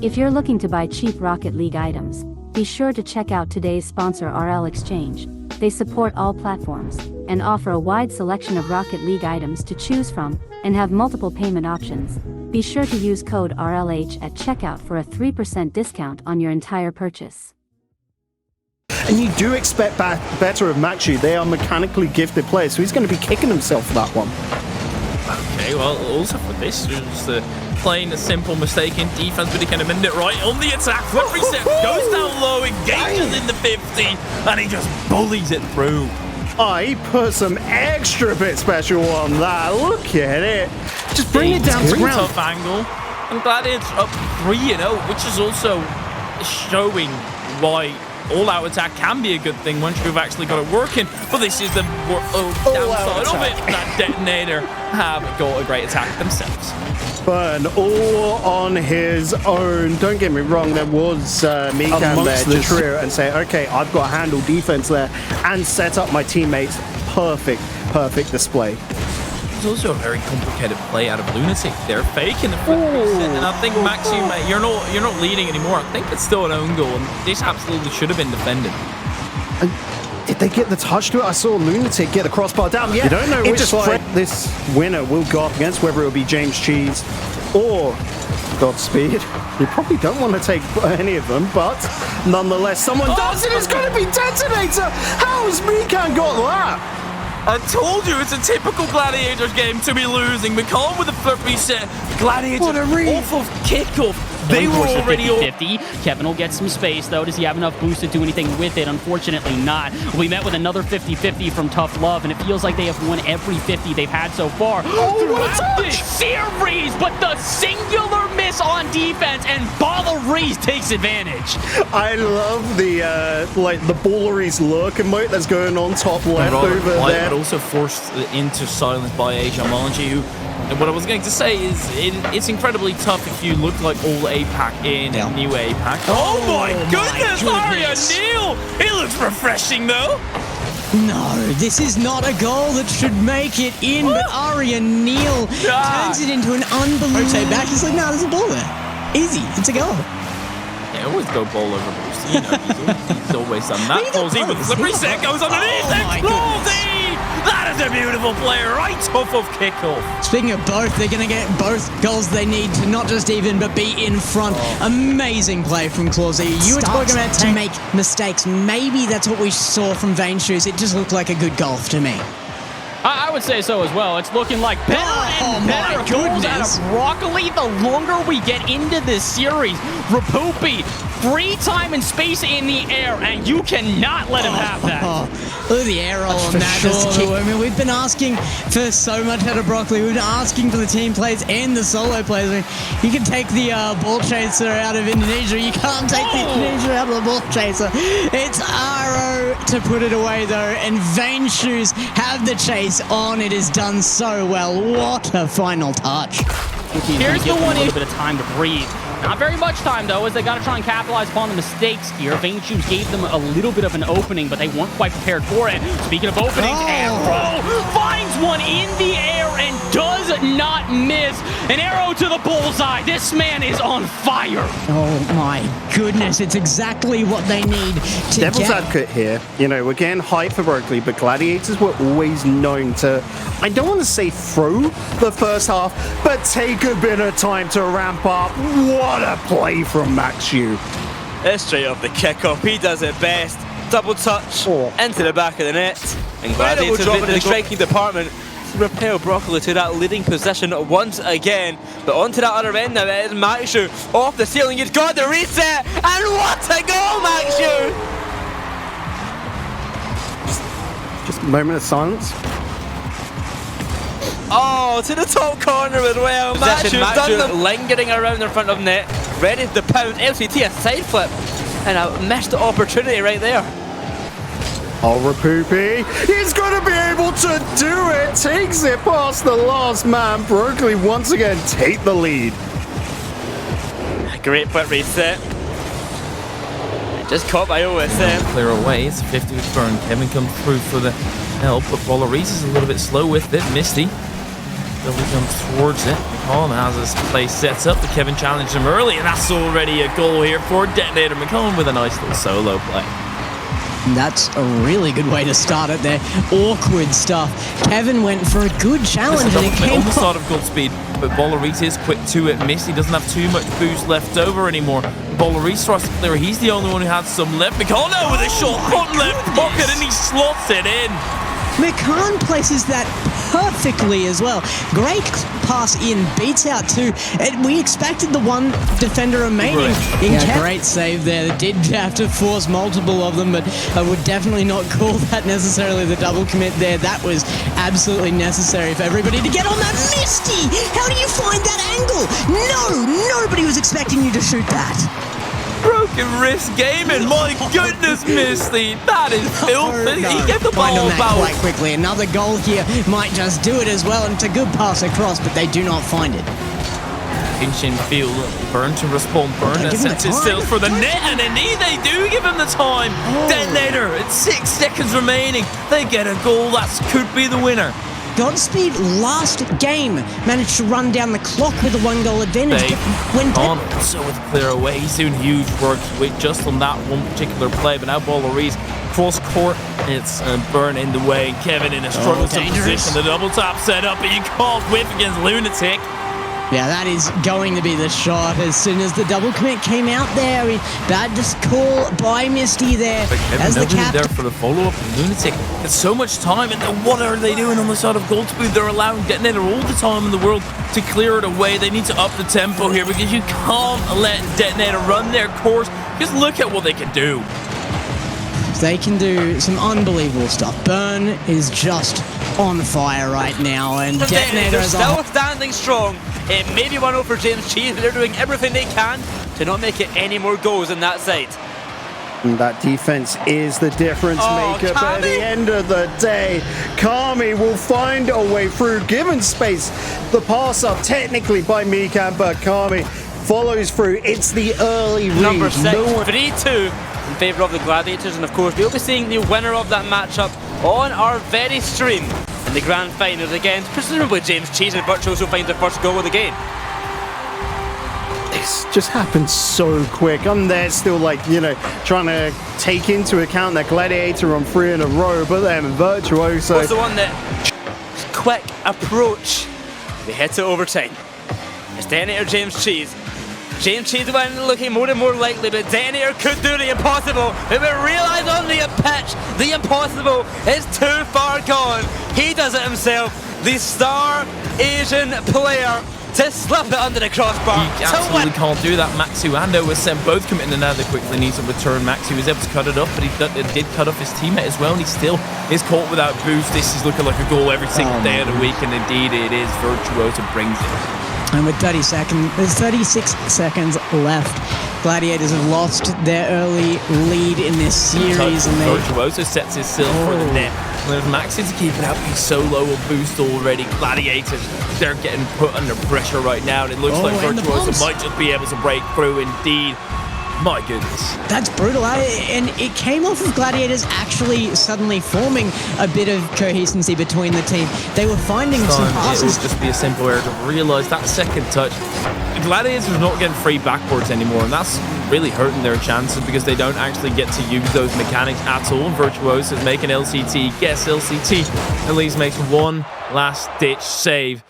If you're looking to buy cheap Rocket League items, be sure to check out today's sponsor RL Exchange. They support all platforms, and offer a wide selection of Rocket League items to choose from, and have multiple payment options. Be sure to use code RLH at checkout for a 3% discount on your entire purchase. And you do expect better of Maxu. They are mechanically gifted players, so he's going to be kicking himself for that one. Okay, well, also for this, just playing a simple mistake in defense, but he kind of ended it right on the attack. Flip reset, goes down low, engages in the 50, and he just bullies it through. I put some extra bit special on that. Look at it. Just bring it down to ground. Tough angle. I'm glad it's up 3-0, which is also showing why all-out attack can be a good thing once you've actually got it working. But this is the downside of it. That Detonator have got a great attack themselves. Burn all on his own. Don't get me wrong, there was Mikan there to trio and say, okay, I've got to handle defense there and set up my teammates. Perfect display. It's also a very complicated play out of Lunatic. They're faking the flip reset, and I think Maxu, you're not leading anymore. I think it's still an own goal, and this absolutely should have been defended. Did they get the touch to it? I saw Lunatic get the crossbar down. Yeah, you don't know which side this winner will go up against, whether it'll be James Cheese or Godspeed. You probably don't want to take any of them, but nonetheless, someone does, and it's going to be Detonator. How has Mikan got that? I told you it's a typical Gladiators game to be losing. McCollum with a flip reset. Gladiators off of kickoff. They were already 50-50. Kevin will get some space, though. Does he have enough boost to do anything with it? Unfortunately not. We met with another 50-50 from Tough Love, and it feels like they have won every 50 they've had so far. Throughout this series, but the singular miss on defense, and Balleries takes advantage. I love the Balleries look emote that's going on top left over there. But also forced into silence by Asia Malanji, who... And what I was going to say is it's incredibly tough if you look like all APAC in new APAC. Oh my goodness, Arya Neal! He looks refreshing though. No, this is not a goal that should make it in, but Arya Neal turns it into an unbelievable... Rotate back, he's like, no, there's a ball there. Easy, it's a goal. Yeah, always go ball over boost. You know, he's always done that. Ballsy with the slip reset, goes underneath, Explosey! That is a beautiful play right off of kickoff. Speaking of both, they're going to get both goals they need to not just even, but be in front. Amazing play from Clawsy. You were talking about to make mistakes. Maybe that's what we saw from Vane Shoes. It just looked like a good golf to me. I would say so as well. It's looking like better and better goals out of Broccoli the longer we get into this series. Rapoopy, free time and space in the air, and you cannot let him have that. Look at the air roll on that. I mean, we've been asking for so much out of Broccoli. We've been asking for the team plays and the solo plays. I mean, you can take the ball chaser out of Indonesia. You can't take the Indonesia out of the ball chaser. It's RO to put it away, though, and Vane Shoes have the chase on. It is done so well. What a final touch. Here's the one. A little bit of time to breathe. Not very much time, though, as they got to try and capitalize upon the mistakes here. Vane Shoes gave them a little bit of an opening, but they weren't quite prepared for it. Speaking of openings, Arrow finds one in the air and does not miss. An arrow to the bullseye. This man is on fire. Oh, my goodness. It's exactly what they need to Devil's advocate here. You know, we're getting hype for Berkeley, but Gladiators were always known to, I don't want to say throw the first half, but take a bit of time to ramp up. What a play from Maxu. It's straight off the kickoff. He does it best. Double touch into the back of the net. And Gladiators in the striking department repel Broccoli to that leading position once again. But onto that other end now, it is Maxu off the ceiling. He's got the reset. And what a goal, Maxu! Just a moment of silence. Oh, to the top corner as well. Maxu lingering around in front of net, ready to pound. LCT a side flip, and a missed opportunity right there. Oh, Rapoopy, he's going to be able to do it. Takes it past the last man. Broccoli once again take the lead. Great flip reset. Just caught by OSM. Clear away. It's a 50 with Burn. Kevin comes through for the help, but Balleries is a little bit slow with it. Misty Billy comes towards it. McCollum has his play set up. The Kevin challenged him early, and that's already a goal here for Detonator. McCollum with a nice little solo play. That's a really good way to start it there. Awkward stuff. Kevin went for a good challenge and it came on the side of Goldspeed, but Bolleris is quick to it. Misty doesn't have too much boost left over anymore. Bolleris tries to clear. He's the only one who had some left. McCollum with a shot put left pocket, and he slots it in. McCann places that perfectly as well. Great pass in, beats out two. And we expected the one defender remaining. Great save there. Did have to force multiple of them, but I would definitely not call that necessarily the double commit there. That was absolutely necessary for everybody to get on that. Misty! How do you find that angle? No! Nobody was expecting you to shoot that. Broken wrist gaming, my goodness, Misty, that is filthy. He gave the ball about quite quickly. Another goal here might just do it as well, and it's a good pass across, but they do not find it. Pinching field, Burn to respond. Burn sets it still for the net, and indeed they do give him the time. Detonator, it's 6 seconds remaining. They get a goal, that could be the winner. Godspeed last game managed to run down the clock with a 1-goal advantage. Also with clear away, he's doing huge work with just on that one particular play. But now Bolleris cross court, it's Burn in the way. Kevin in a struggle position. The double tap set up, but you can't whiff against Lunatic. Yeah, that is going to be the shot as soon as the double commit came out there. I mean, bad just call by Misty there. As the captain there for the follow-up, Lunatic gets so much time, and then what are they doing on the side of Goldspeed? They're allowing Detonator all the time in the world to clear it away. They need to up the tempo here because you can't let Detonator run their course. Just look at what they can do. They can do some unbelievable stuff. Burn is just on fire right now, and Detonator is still standing strong. It may be 1-0 for James Cheese, but they're doing everything they can to not make it any more goals in that side. And that defense is the difference maker, but at the end of the day, Kami will find a way through, given space. The pass up technically by Mikan, but Kami follows through. It's the early read. Number 6, 3-2 in favour of the Gladiators, and of course we'll be seeing the winner of that matchup on our very stream in the grand finals against presumably James Cheese and Virtuoso finds their first goal of the game. This just happened so quick. I'm there still trying to take into account that Gladiator on 3 in a row, but then Virtuoso. What's the one that quick approach? They hit it overtime. It's Detonator James Cheese. James Cheese win looking more and more likely, but Detonator could do the impossible. But we realise on the pitch, the impossible is too far gone. He does it himself, the star Asian player, to slip it under the crossbar. He absolutely can't do that. Maxu and OSM both committing and now they quickly need to return. Maxu was able to cut it off, but he did cut off his teammate as well, and he still is caught without boost. This is looking like a goal every single day of the week, and indeed it is. Virtuoso brings it. And with 36 seconds left, Gladiators have lost their early lead in this series. And Virtuoso sets his sill for the net. And there's Maxi to keep it out. He's so low a boost already. Gladiators, they're getting put under pressure right now, and it looks like Virtuoso might just be able to break through indeed. My goodness. That's brutal. And it came off of Gladiators actually suddenly forming a bit of coherency between the team. They were finding some passes. It would just be a simple error to realise that second touch. The Gladiators are not getting free backboards anymore, and that's really hurting their chances because they don't actually get to use those mechanics at all. Virtuoso is making LCT, guess LCT, at least makes one last ditch save.